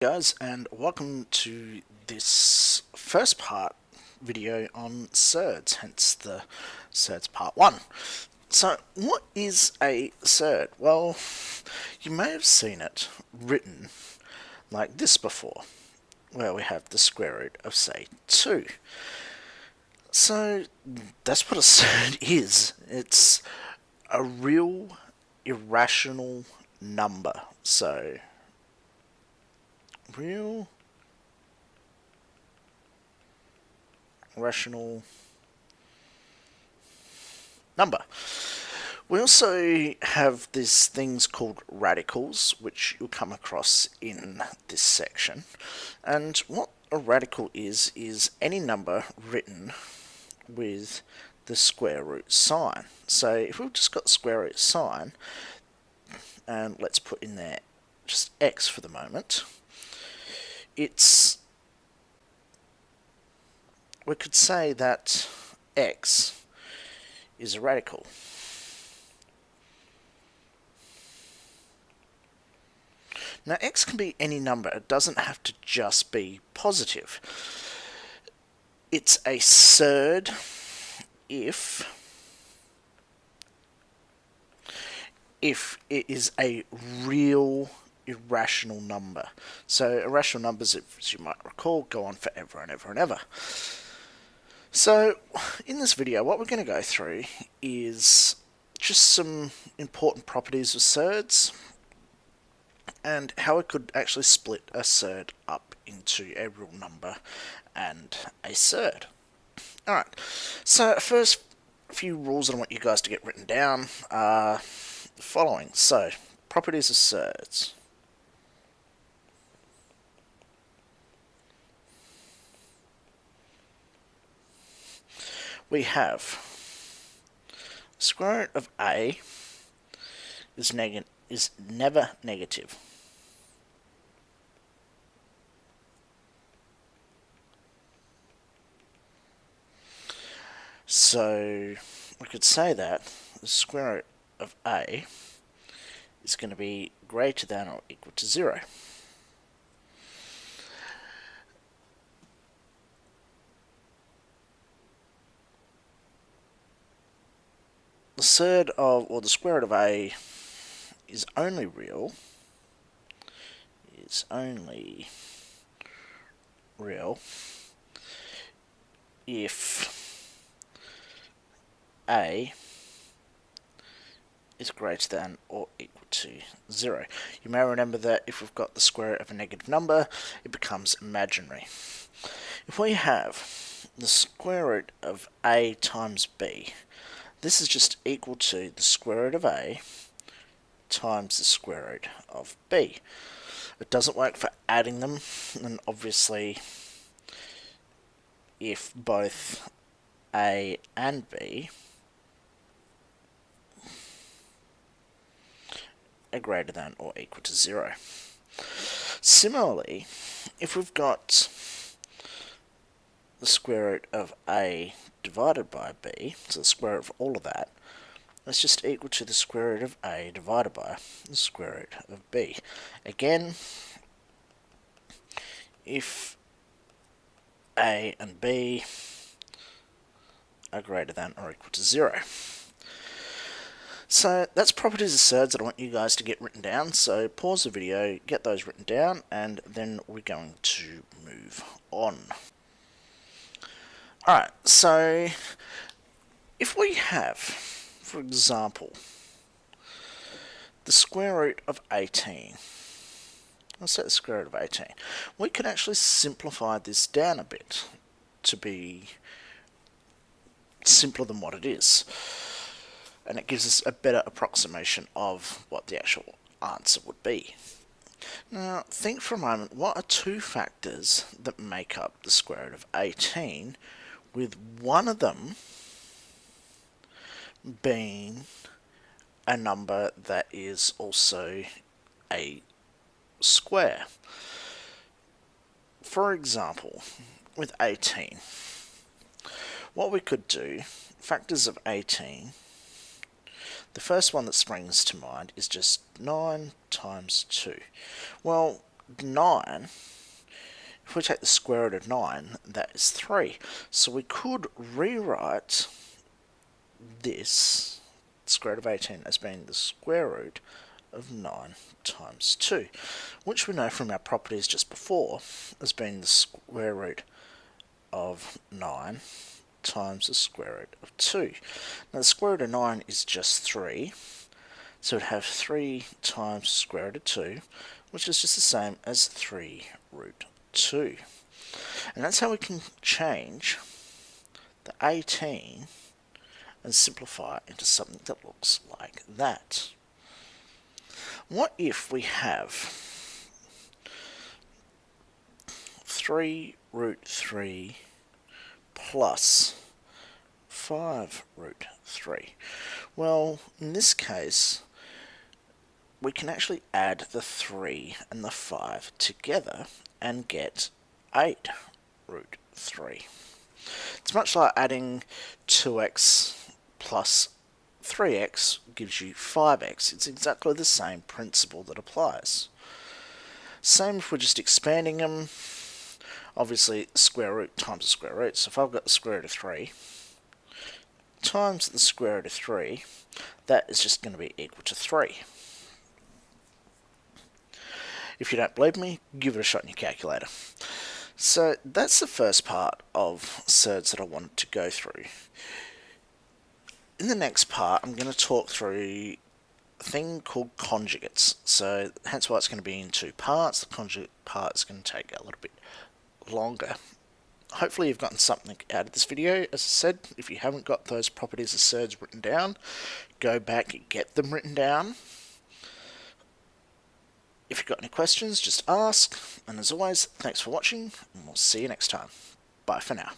Guys, and welcome to this first part video on Surds, hence the Surds part 1. So what is a surd? Well, you may have seen it written like this before, where we have the square root of, say, 2. So that's what a surd is. It's a real irrational number. So real rational number. We also have these things called radicals, which you'll come across in this section. And what a radical is any number written with the square root sign. So if we've just got the square root sign, and let's put in there just x for the moment, we could say that x is a radical. Now x can be any number, it doesn't have to just be positive. It's a surd if it is a real irrational number. So irrational numbers, as you might recall, go on forever and ever and ever. So in this video what we're going to go through is just some important properties of surds and how we could actually split a surd up into a real number and a surd. Alright, so first few rules that I want you guys to get written down are the following. So, properties of surds. We have square root of a is never negative. So we could say that the square root of a is going to be greater than or equal to 0. The surd of, or the square root of a is only real if a is greater than or equal to 0. You may remember that if we've got the square root of a negative number, it becomes imaginary. If we have the square root of a times b, this is just equal to the square root of a times the square root of b. It doesn't work for adding them, and obviously if both a and b are greater than or equal to 0. Similarly, if we've got the square root of a divided by b, so the square root of all of that, that's just equal to the square root of a divided by the square root of b. Again, if a and b are greater than or equal to 0. So that's properties of surds that I want you guys to get written down. So pause the video, get those written down, and then we're going to move on. Alright, so if we have, for example, the square root of 18, let's say the square root of 18, we could actually simplify this down a bit to be simpler than what it is. And it gives us a better approximation of what the actual answer would be. Now, think for a moment, what are two factors that make up the square root of 18, with one of them being a number that is also a square? For example, with 18, what we could do, factors of 18, the first one that springs to mind is just 9 times 2. Well, 9, if we take the square root of 9, that is 3. So we could rewrite this square root of 18 as being the square root of 9 times 2, which we know from our properties just before as being the square root of 9 times the square root of 2. Now the square root of 9 is just 3, so we'd have 3 times the square root of 2, which is just the same as 3 root 2. And that's how we can change the 18 and simplify it into something that looks like that. What if we have 3 root 3 plus 5 root 3? Well, in this case, we can actually add the 3 and the 5 together and get 8 root 3. It's much like adding 2x plus 3x gives you 5x. It's exactly the same principle that applies. Same if we're just expanding them. Obviously, square root times the square root. So if I've got the square root of 3 times the square root of 3, that is just going to be equal to 3. If you don't believe me, give it a shot in your calculator. So that's the first part of Surds that I wanted to go through. In the next part, I'm going to talk through a thing called conjugates. So hence why it's going to be in 2 parts. The conjugate part is going to take a little bit longer. Hopefully you've gotten something out of this video. As I said, if you haven't got those properties of Surds written down, go back and get them written down. If you've got any questions, just ask. And as always, thanks for watching, and we'll see you next time. Bye for now.